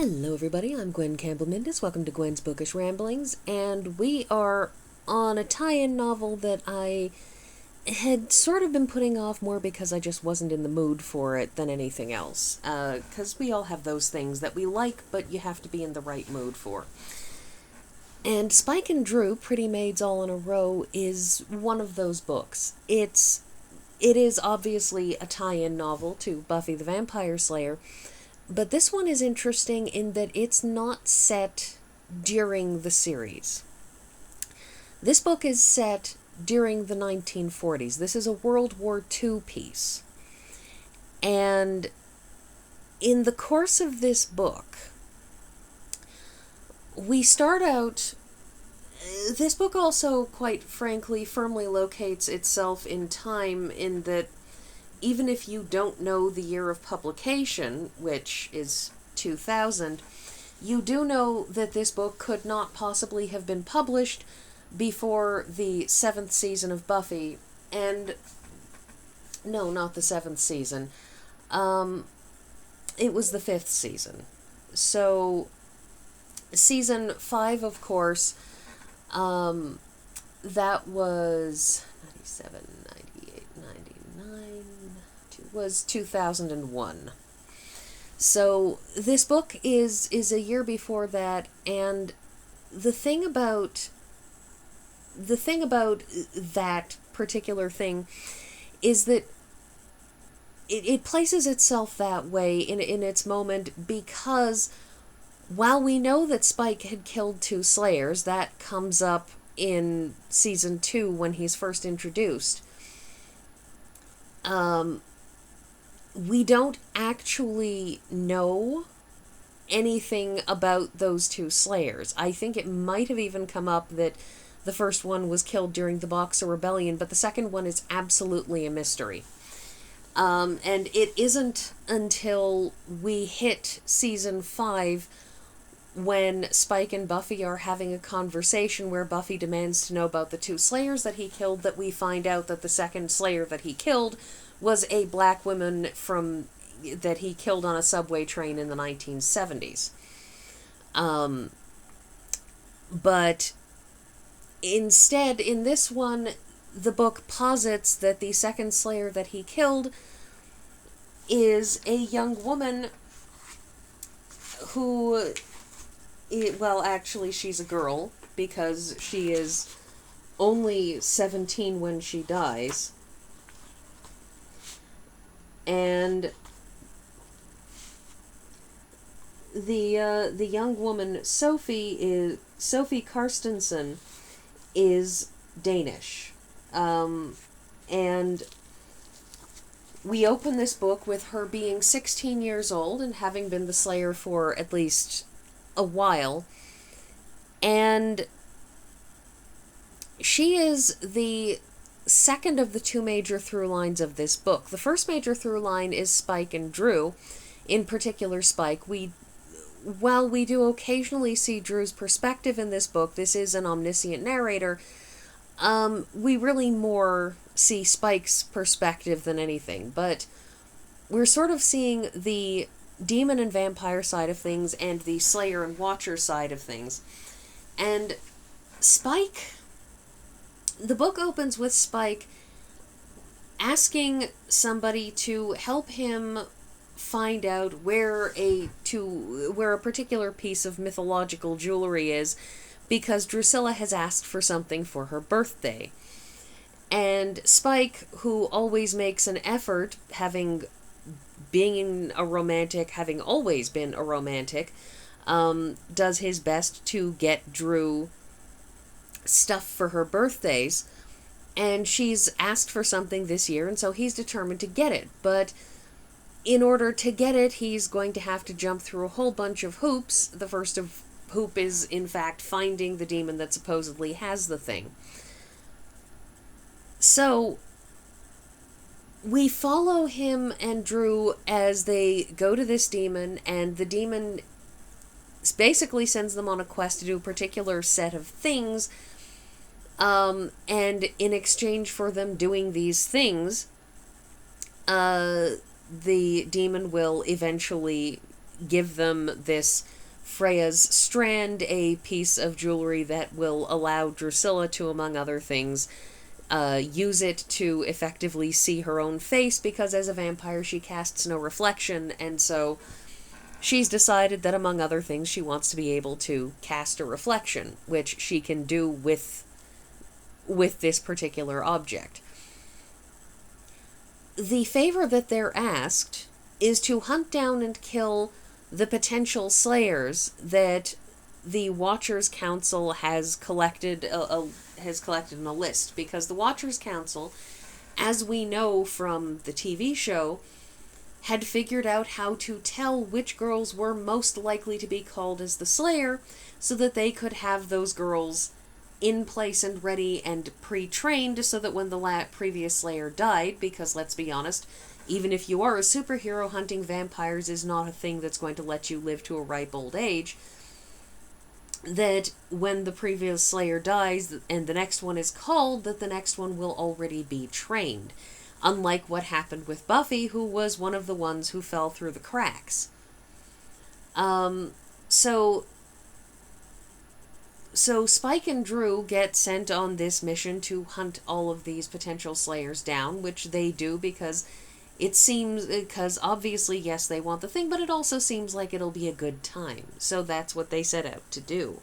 Hello everybody, I'm Gwen Campbell-Mindes. Welcome to Gwen's Bookish Ramblings, and we are on a tie-in novel that I had sort of been putting off more because I just wasn't in the mood for it than anything else. Because we all have those things that we like, but you have to be in the right mood for. And Spike and Drew, Pretty Maids All in a Row, is one of those books. It is obviously a tie-in novel to Buffy the Vampire Slayer, but this one is interesting in that it's not set during the series. This book is set during the 1940s. This is a World War II piece. And in the course of this book, we start out... This book also, quite frankly, firmly locates itself in time in that even if you don't know the year of publication, which is 2000, you do know that this book could not possibly have been published before the 7th season of Buffy, and... no, not the 7th season. It was the 5th season. So, season 5, of course, that was 97, 98, 99... was 2001. So this book is a year before that, and the thing about that particular thing is that it places itself that way in its moment because while we know that Spike had killed 2 Slayers, that comes up in season 2 when he's first introduced. We don't actually know anything about those 2 Slayers. I think it might have even come up that the first one was killed during the Boxer Rebellion, but the second one is absolutely a mystery. And it isn't until we hit season 5 when Spike and Buffy are having a conversation where Buffy demands to know about the 2 Slayers that he killed that we find out that the second Slayer that he killed was a black woman that he killed on a subway train in the 1970s. But instead, in this one, the book posits that the second Slayer that he killed is a young woman who... well, actually, she's a girl, because she is only 17 when she dies. And the young woman, Sophie Carstensen, is Danish. And we open this book with her being 16 years old and having been the Slayer for at least a while. And she is the second of the 2 major through lines of this book. The first major through line is Spike and Drew. In particular, Spike. While we do occasionally see Drew's perspective in this book, this is an omniscient narrator, we really more see Spike's perspective than anything. But we're sort of seeing the demon and vampire side of things and the Slayer and Watcher side of things. And Spike... the book opens with Spike asking somebody to help him find out where a particular piece of mythological jewelry is, because Drusilla has asked for something for her birthday. And Spike, who always makes an effort, having always been a romantic, does his best to get Drew stuff for her birthdays, and she's asked for something this year, and so he's determined to get it. But in order to get it, he's going to have to jump through a whole bunch of hoops. The first hoop is, in fact, finding the demon that supposedly has the thing. So we follow him and Drew as they go to this demon, and the demon basically sends them on a quest to do a particular set of things, and in exchange for them doing these things, the demon will eventually give them this Freya's strand, a piece of jewelry that will allow Drusilla to, among other things, use it to effectively see her own face, because as a vampire she casts no reflection, and so she's decided that, among other things, she wants to be able to cast a reflection, which she can do with this particular object. The favor that they're asked is to hunt down and kill the potential slayers that the Watchers Council has collected in a list, because the Watchers Council, as we know from the TV show, had figured out how to tell which girls were most likely to be called as the Slayer, so that they could have those girls in place and ready and pre-trained, so that when the previous Slayer died, because let's be honest, even if you are a superhero, hunting vampires is not a thing that's going to let you live to a ripe old age, that when the previous Slayer dies and the next one is called, that the next one will already be trained. Unlike what happened with Buffy, who was one of the ones who fell through the cracks. So Spike and Drew get sent on this mission to hunt all of these potential Slayers down, which they do because obviously, yes, they want the thing, but it also seems like it'll be a good time. So that's what they set out to do.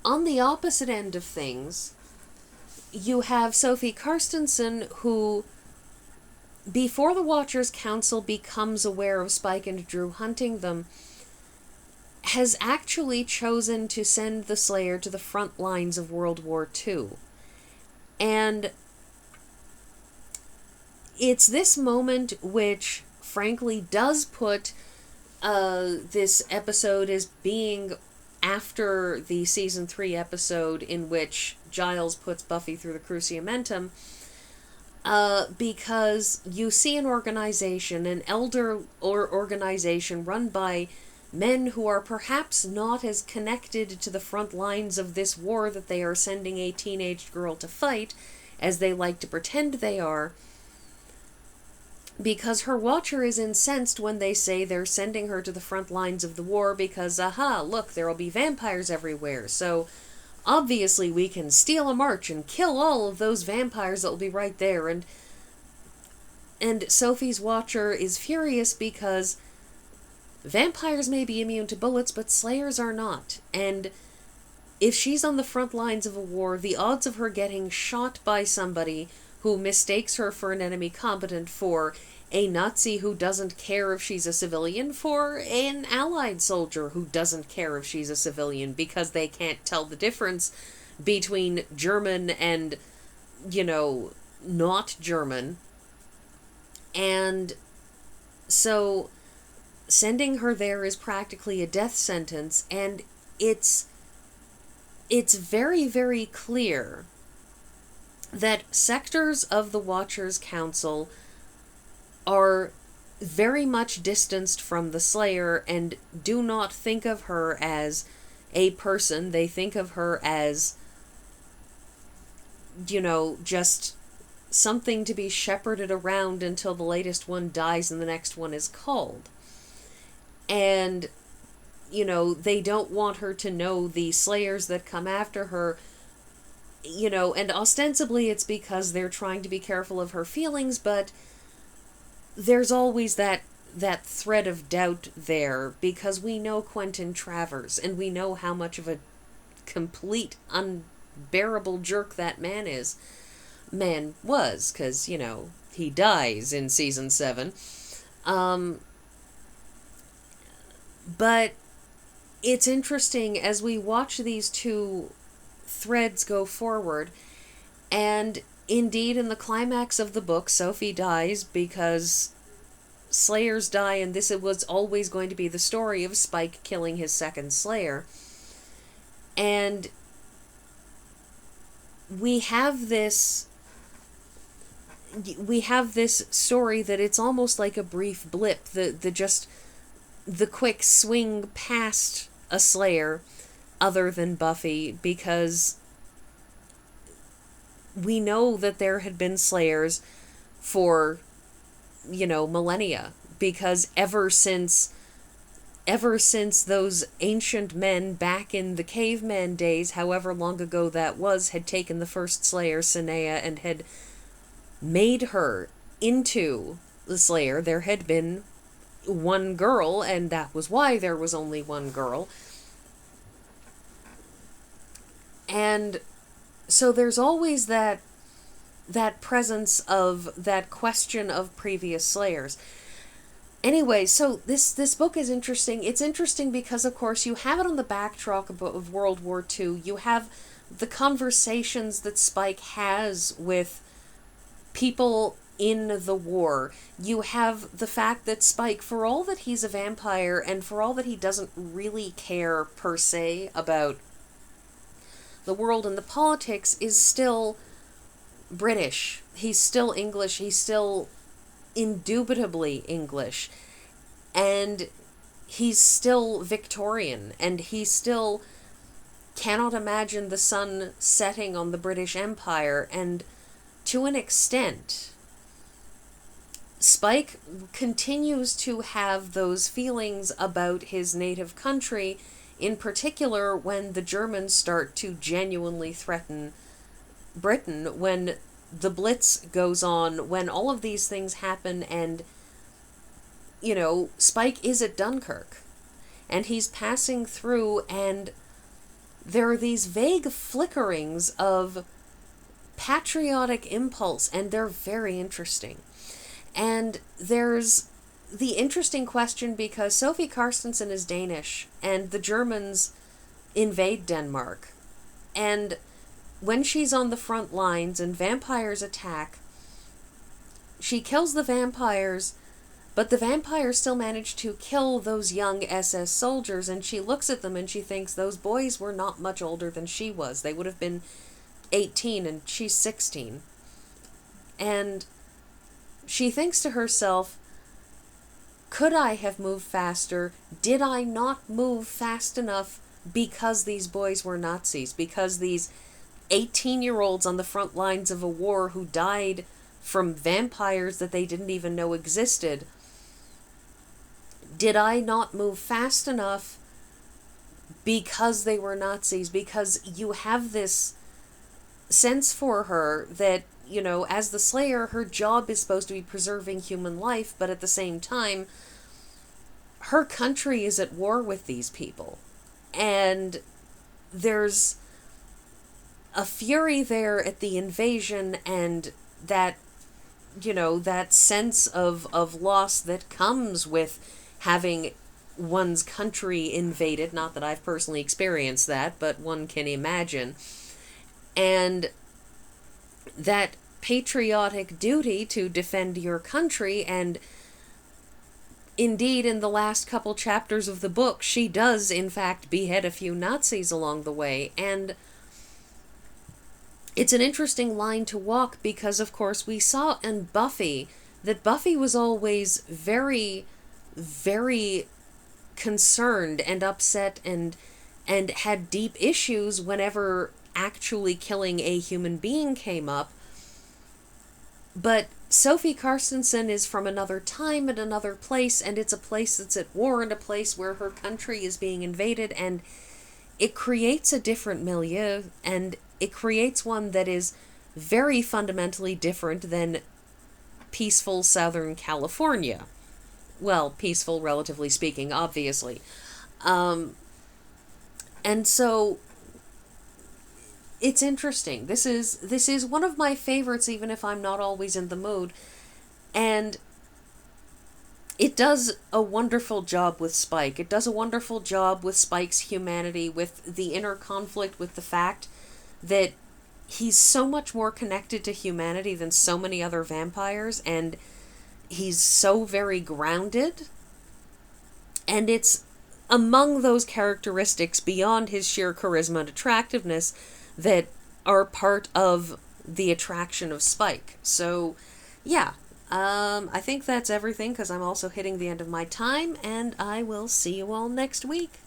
On the opposite end of things, you have Sophie Carstensen, who, before the Watchers Council becomes aware of Spike and Drew hunting them, has actually chosen to send the Slayer to the front lines of World War II. And it's this moment which, frankly, does put this episode as being after the Season 3 episode in which Giles puts Buffy through the Cruciamentum, because you see an elder organization run by men who are perhaps not as connected to the front lines of this war that they are sending a teenage girl to fight as they like to pretend they are, because her Watcher is incensed when they say they're sending her to the front lines of the war because, look, there'll be vampires everywhere, so obviously we can steal a march and kill all of those vampires that will be right there. And Sophie's Watcher is furious because vampires may be immune to bullets, but Slayers are not. And if she's on the front lines of a war, the odds of her getting shot by somebody who mistakes her for an enemy combatant, for a Nazi who doesn't care if she's a civilian, for an Allied soldier who doesn't care if she's a civilian because they can't tell the difference between German and, not German. And so sending her there is practically a death sentence, and it's very, very clear that sectors of the Watchers Council are very much distanced from the Slayer and do not think of her as a person. They think of her as, just something to be shepherded around until the latest one dies and the next one is called. And, they don't want her to know the Slayers that come after her, and ostensibly it's because they're trying to be careful of her feelings, but there's always that thread of doubt there, because we know Quentin Travers, and we know how much of a complete, unbearable jerk that man was, because, he dies in Season 7. But it's interesting as we watch these two threads go forward, and indeed in the climax of the book, Sophie dies because Slayers die, and this was always going to be the story of Spike killing his second Slayer. And we have this story that it's almost like a brief blip, the quick swing past a Slayer other than Buffy, because we know that there had been Slayers for, millennia because ever since those ancient men back in the caveman days, however long ago that was, had taken the first Slayer, Sinea, and had made her into the Slayer, there had been one girl, and that was why there was only one girl. And so there's always that presence of that question of previous Slayers. Anyway, so this book is interesting. It's interesting because, of course, you have it on the backdrop of World War II. You have the conversations that Spike has with people in the war. You have the fact that Spike, for all that he's a vampire and for all that he doesn't really care per se about the world and the politics, is still British. He's still English. He's still indubitably English, and he's still Victorian, and he still cannot imagine the sun setting on the British Empire. And to an extent, Spike continues to have those feelings about his native country, in particular when the Germans start to genuinely threaten Britain, when the Blitz goes on, when all of these things happen. And, Spike is at Dunkirk, and he's passing through, and there are these vague flickerings of patriotic impulse, and they're very interesting. And there's the interesting question, because Sophie Carstensen is Danish, and the Germans invade Denmark, and when she's on the front lines and vampires attack, she kills the vampires, but the vampires still manage to kill those young SS soldiers, and she looks at them and she thinks those boys were not much older than she was. They would have been 18 and she's 16. And she thinks to herself, could I have moved faster? Did I not move fast enough because these boys were Nazis? Because these 18-year-olds on the front lines of a war who died from vampires that they didn't even know existed. Did I not move fast enough because they were Nazis? Because you have this sense for her that, as the Slayer, her job is supposed to be preserving human life, but at the same time, her country is at war with these people. And there's a fury there at the invasion, and that, that sense of loss that comes with having one's country invaded. Not that I've personally experienced that, but one can imagine. And that patriotic duty to defend your country. And indeed, in the last couple chapters of the book, she does, in fact, behead a few Nazis along the way. And it's an interesting line to walk, because, of course, we saw in Buffy that Buffy was always very, very concerned and upset and had deep issues whenever actually killing a human being came up. But Sophie Carstensen is from another time and another place, and it's a place that's at war, and a place where her country is being invaded, and it creates a different milieu, and it creates one that is very fundamentally different than peaceful Southern California. Well, peaceful, relatively speaking, obviously. And so it's interesting. This is one of my favorites, even if I'm not always in the mood. And it does a wonderful job with Spike. It does a wonderful job with Spike's humanity, with the inner conflict, with the fact that he's so much more connected to humanity than so many other vampires, and he's so very grounded. And it's among those characteristics, beyond his sheer charisma and attractiveness, that are part of the attraction of Spike. So, yeah, I think that's everything, because I'm also hitting the end of my time, and I will see you all next week.